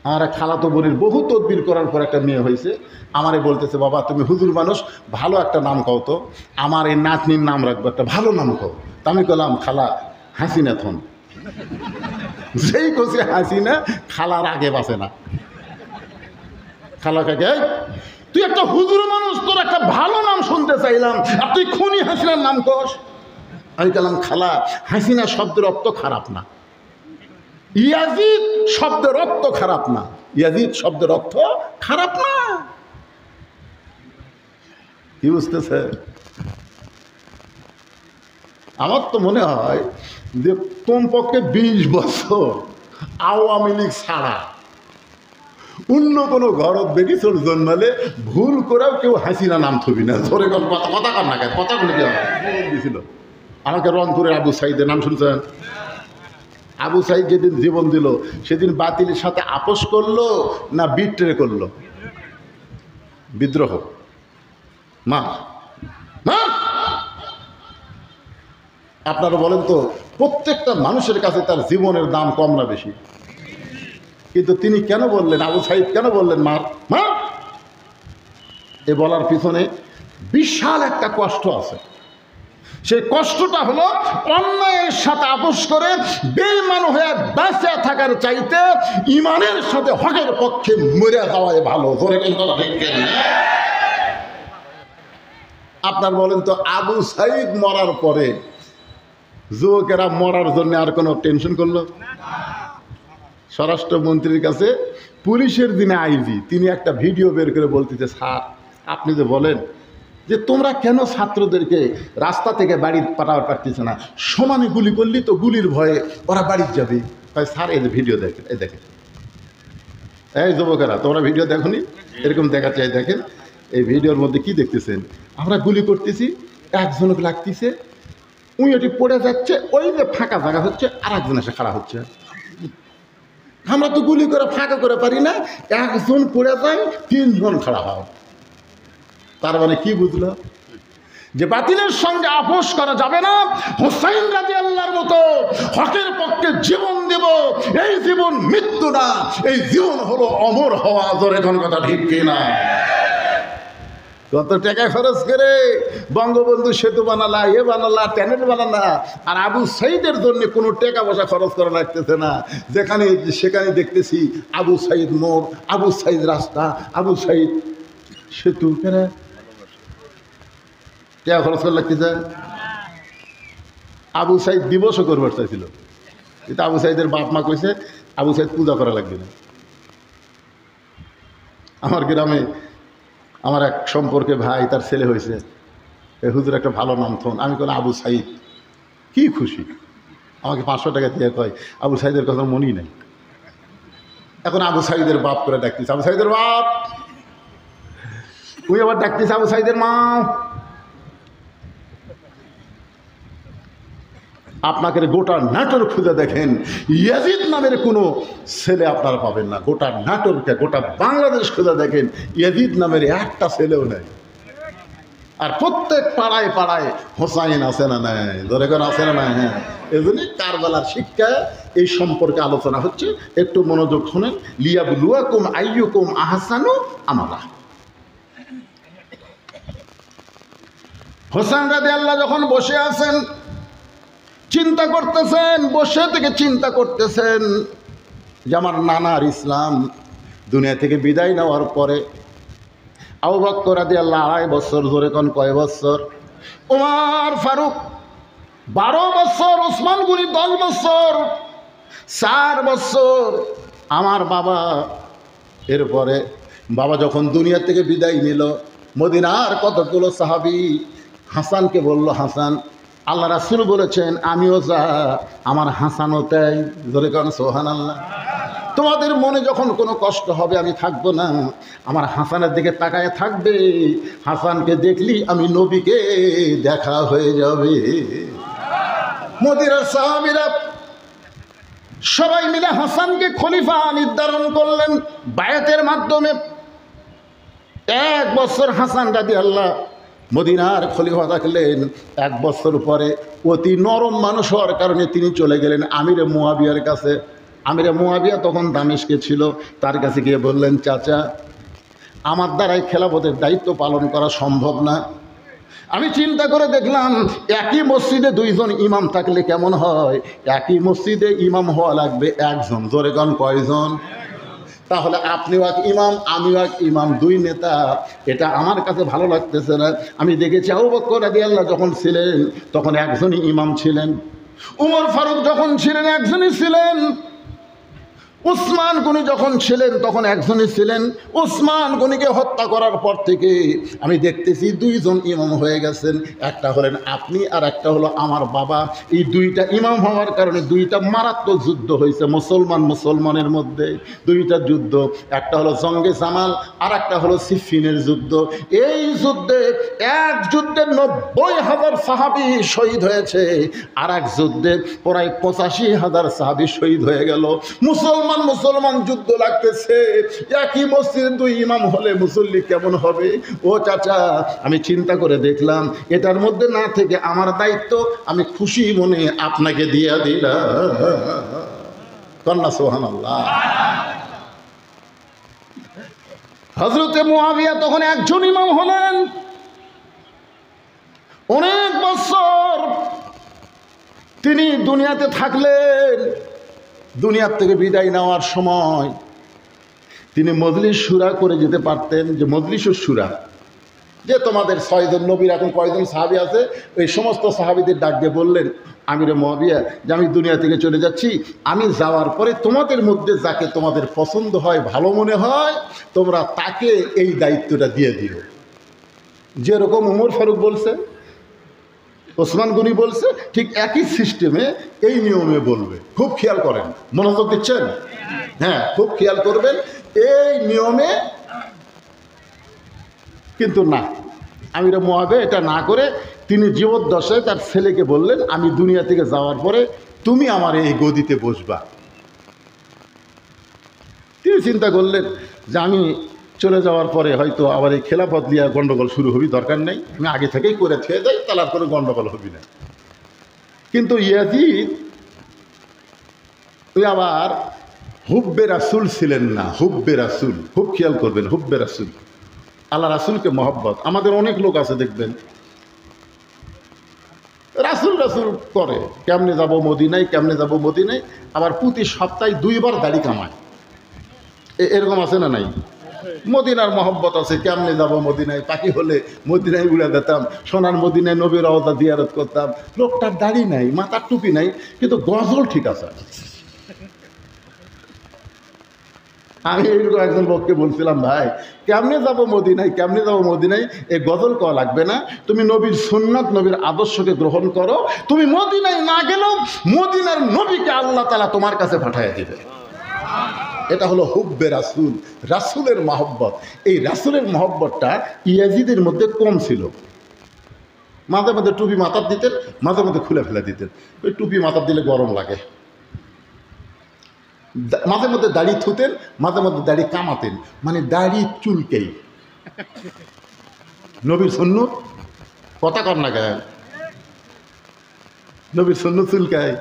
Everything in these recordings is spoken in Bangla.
আমার এক খালাতো বোনের বহু তদবির করার পর একটা মেয়ে হয়েছে। আমারে বলতেছে, বাবা তুমি হুজুর মানুষ, ভালো একটা নাম কও তো, আমার এই নাতনির নাম রাখবো, একটা ভালো নাম কও। তা আমি বললাম, খালা হাসিনা থন। যেই কষে হাসিনা, খালার আগে বাঁচে না। খালা কাকে, তুই একটা হুজুর মানুষ, তোর একটা ভালো নাম শুনতে চাইলাম, আর তুই খুনি হাসিনার নাম কস। আমি বললাম, খালা হাসিনা শব্দের অর্থ খারাপ না, ইয়াজিদ শব্দের অর্থ খারাপ না, ইয়াজিদ শব্দের অর্থ খারাপ না। কি বুঝতেছে? আমার তো মনে হয় যে কমপক্ষে 20 বছর আওয়ামী লীগ ছাড়া অন্য কোনো ঘরত বেটি চোর জন্মালে ভুল করেও কেউ হাসিনা নাম থবি না। ধরে কথা কর না, কথা বলে কি দিয়েছিল আমাকে রংপুরের আবু সাইদের নাম শুনছেন? আবু সাইদ যেদিন জীবন দিল সেদিন বাতিলের সাথে আপোষ করলো না বিট্রে করলো? বিদ্রোহ। মা মা আপনারা বলেন তো, প্রত্যেকটা মানুষের কাছে তার জীবনের দাম কম না বেশি? কিন্তু তিনি কেন বললেন, আবু সাইদ কেন বললেন মার মা? এ বলার পিছনে বিশাল একটা কষ্ট আছে। সেই কষ্টটা হলো অন্যায়ের সাথে আপোষ করে বেঈমান হয়ে বেঁচে থাকার চাইতে ইমানের সাথে হকের পক্ষে মরে যাওয়াই ভালো। আপনার বলেন তো, আবু সাইদ মরার পরে যুবকেরা মরার জন্য আর কোনো টেনশন করলো? স্বরাষ্ট্রমন্ত্রীর কাছে পুলিশের যিনি আইজি, তিনি একটা ভিডিও বের করে বলতেছে, স্যার আপনি যে বলেন যে তোমরা কেন ছাত্রদেরকে রাস্তা থেকে বাড়ি পাঠাতে পারতেছে না, সমানে গুলি করলি তো গুলির ভয়ে ওরা বাড়ি যাবে। তাই স্যার এই যে ভিডিও দেখেন, এই দেখেন, এই যুবকেরা তোমরা ভিডিও দেখোনি? এরকম দেখা চাই, দেখেন এই ভিডিওর মধ্যে কি দেখতেছেন? আমরা গুলি করতেছি, একজনকে লাগতেছে, উই ওটি পড়ে যাচ্ছে, ওই যে ফাঁকা জায়গা হচ্ছে আর একজন এসে খাড়া হচ্ছে। আমরা তো গুলি করে ফাঁকা করে পারি না, একজন পড়ে যায়, 3 জন খাড়া হয়। তার মানে কি বুঝলো? যে বাতিলের সঙ্গে আপোষ করা যাবে না। হুসাইন রাদিয়াল্লাহর মতো হকের পক্ষে জীবন দেব, এই জীবন মৃত্যু না, এই জীবন হলো অমর হওয়া। জোরে কোন কথা ঠিক কিনা? কত টাকা খরচ করে বঙ্গবন্ধু সেতু বানালা, এ বানালা, ট্যানেল বানালা, আর আবু সাইদের জন্য কোনো টাকা পয়সা খরচ করা লাগতেছে না। যেখানে সেখানে দেখতেছি আবু সাইদ মোড়, আবু সাইদ রাস্তা, আবু সাইদ সেতু। কেন টাকা খরচ করা লাগতেছে? আবু সাইদ দিবসও করবার চাইছিল, কিন্তু আবু সাইদের বাপ মা কইছে আবু সাইদ পূজা করা লাগবে না। আমার গ্রামে আমার এক সম্পর্কে ভাই, তার ছেলে হয়েছে, এই হুজুর একটা ভালো নাম থন। আমি বললাম আবু সাইদ, কি খুশি। আমাকে 500 টাকা দিয়ে কয় আবু সাইদের কথা মনেই নাই। এখন আবু সাইদের বাপ করে ডাকতেছে, আবু সাইদের বাপ। ওই আবার ডাকতেছে আবু সাইদের মা। আপনাকে গোটা নাটোর খুঁজে দেখেন, ইয়াজিদ নামের কোনো ছেলে আপনারা পাবেন না। গোটা নাটোরকে, গোটা বাংলাদেশ খুঁজে দেখেন, ইয়াজিদ নামের একটা ছেলেও নেই। আর প্রত্যেক পাড়ায় পাড়ায় হোসাইন আছে না নাই? ধরে করে আছে না নাই? হ্যাঁ, এই জন্যই কারবালার শিক্ষা এই সম্পর্কে আলোচনা হচ্ছে। একটু মনোযোগ শুনেন। লিয়াবলুয়াকুম আইয়ুকুম আহসানু আমালা। হোসেন রাদিয়াল্লাহু যখন বসে আছেন, চিন্তা করতেছেন, বসে থেকে চিন্তা করতেছেন যে আমার নানার ইসলাম দুনিয়া থেকে বিদায় নেওয়ার পরে আবু বকর রাদিয়াল্লাহু 2.5 বছর, ধরে কোন কয় বছর, ওমর ফারুক 12 বছর, ওসমান গনি 10 বছর, 4 বছর আমার বাবা। এরপরে বাবা যখন দুনিয়া থেকে বিদায় নিল, মদিনার কতগুলো সাহাবী হাসানকে বলল, হাসান আল্লাহ রাসূল বলেছেন আমিও যা, আমার হাসানও তাই। ধরে কোন সুবহানাল্লাহ। তোমাদের মনে যখন কোনো কষ্ট হবে আমি থাকবো না, আমার হাসানের দিকে তাকায় থাকবে। হাসানকে দেখলি আমি নবীকে দেখা হয়ে যাবে। মদিনার সাহাবীরা সবাই মিলে হাসানকে খলিফা নির্ধারণ করলেন বায়াতের মাধ্যমে। 1 বছর হাসান রাদিয়াল্লাহু মদিনার খলিফা থাকলেন। 1 বছর পরে অতি নরম মানুষ হওয়ার কারণে তিনি চলে গেলেন আমিরে মুয়াবিয়ার কাছে। আমিরে মুয়াবিয়া তখন দামেস্কে ছিল, তার কাছে গিয়ে বললেন, চাচা আমার দ্বারাই খেলাফতের দায়িত্ব পালন করা সম্ভব না। আমি চিন্তা করে দেখলাম একই মসজিদে দুইজন ইমাম থাকলে কেমন হয়, একই মসজিদে ইমাম হওয়া লাগবে একজন। জোরে গান কয়জন? তাহলে আপনিও এক ইমাম, আমিও এক ইমাম, দুই নেতা। এটা আমার কাছে ভালো লাগতেছে না। আমি দেখেছি আবু বকর রাদিয়াল্লাহু যখন ছিলেন তখন একজনই ইমাম ছিলেন, উমর ফারুক যখন ছিলেন একজনই ছিলেন, উসমান গনি যখন ছিলেন তখন একজনই ছিলেন। উসমান গনিকে হত্যা করার পর থেকে আমি দেখতেছি দুইজন ইমাম হয়ে গেছেন, একটা হলেন আপনি আর একটা হলো আমার বাবা। এই দুইটা ইমাম হওয়ার কারণে দুইটা মারাত্মক যুদ্ধ হয়েছে মুসলমানের মধ্যে, দুইটা যুদ্ধ। একটা হলো জঙ্গে জামাল আর একটা হলো সিফিনের যুদ্ধ। এই যুদ্ধে এক যুদ্ধে 90,000 সাহাবী শহীদ হয়েছে, আর এক যুদ্ধে প্রায় 85,000 সাহাবী শহীদ হয়ে গেল। মুসলমান যুদ্ধ লাগতেছে, একই মসজিদে দুই ইমাম হলে মুসল্লি কেমন হবে? ও চাচা, আমি চিন্তা করে দেখলাম এটার মধ্যে না থেকে আমার দায়িত্ব আমি খুশি মনে আপনাকে দিয়ে দিলাম। কন্যা সুবহানাল্লাহ। হযরতে মুআবিয়া তখন একজন ইমাম হলেন। অনেক বছর তিনি দুনিয়াতে থাকলেন। দুনিয়ার থেকে বিদায় নেওয়ার সময় তিনি মজলিস শুরা করে যেতে পারতেন, যে মজলিসুস শুরা, যে তোমাদের 6 জন নবীর এখন কয়জন সাহাবী আছে, এই সমস্ত সাহাবীদের ডাক দিয়ে বললেন, আমিরে মুআবিয়া যে আমি দুনিয়া থেকে চলে যাচ্ছি, আমি যাওয়ার পরে তোমাদের মধ্যে যাকে তোমাদের পছন্দ হয়, ভালো মনে হয়, তোমরা তাকে এই দায়িত্বটা দিয়ে দিও। যেরকম উমর ফারুক বলছে, ওসমান গনি বলছে, ঠিক একই সিস্টেমে এই নিয়মে বলবে। খুব খেয়াল করেন, মনোযোগ দিচ্ছেন? হ্যাঁ, খুব খেয়াল করবেন এই নিয়মে। কিন্তু না, আমিরে মুআবিয়া এটা না করে তিনি জীবদ্দশায় তার ছেলেকে বললেন, আমি দুনিয়া থেকে যাওয়ার পরে তুমি আমার এই গদিতে বসবা। তিনি চিন্তা করলেন যে আমি চলে যাওয়ার পরে হয়তো আবার এই খেলাফত নিয়ে গণ্ডগোল শুরু হবি, দরকার নেই, আমি আগে থেকেই করে থুয়ে যাই, তাহলে আর কোনো গণ্ডগোল হবি না। কিন্তু ইয়াজিদ ওই আবার হুব্বে রাসূল ছিলেন না। হুব্বে রাসূল, খুব খেয়াল করবেন, হুব্বে রাসূল, আল্লাহ রাসূলকে মহব্বত। আমাদের অনেক লোক আছে দেখবেন রাসূল করে, কেমনে যাব মদিনায়, কেমনে যাব মদিনায়, আবার প্রতি সপ্তাহে 2 বার দাড়ি কামায়। এরকম আছে না নাই? মদিনার মহব্বত আছে, কেমনে যাব মদিনায়, পাখি হলে মদিনায় উড়ে যেতাম, সোনার মদিনায় নবীর রওজা জিয়ারত করতাম। লোকটার দাড়ি নাই, মাথার টুপি নাই, কিন্তু গজল ঠিক আছে। আমি এইরকম একজন লোককে বলছিলাম, ভাই কেমনে যাব মদিনায়, কেমনে যাব মদিনায়, এই গজল কওয়া লাগবে না, তুমি নবীর সুন্নাত, নবীর আদর্শকে গ্রহণ করো। তুমি মদিনায় না গেলেও মদিনার নবীকে আল্লাহ তাআলা তোমার কাছে পাঠিয়ে দেবে। এটা হলো হুব্বে রাসূল, রাসূলের মহব্বত। এই রাসূলের মহব্বতটা ইয়াজিদের মধ্যে কম ছিল। মাঝে মাঝে টুপি মাথার দিতেন, মাঝে মাঝে খুলে ফেলে দিতেন। ওই টুপি মাথার দিলে গরম লাগে। মাঝে মধ্যে দাড়ি থুতেন, মাঝে মধ্যে দাড়ি কামাতেন, মানে দাড়ি চুলকেই। নবীর সুন্নত কথা কর না গায়ে, নবীর সুন্নত চুলকায়।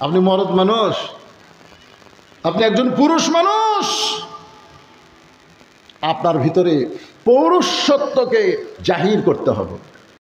আপনি মরদ মানুষ, আপনি একজন পুরুষ মানুষ, আপনার ভিতরে পৌরুষত্বকে জাহির করতে হবে।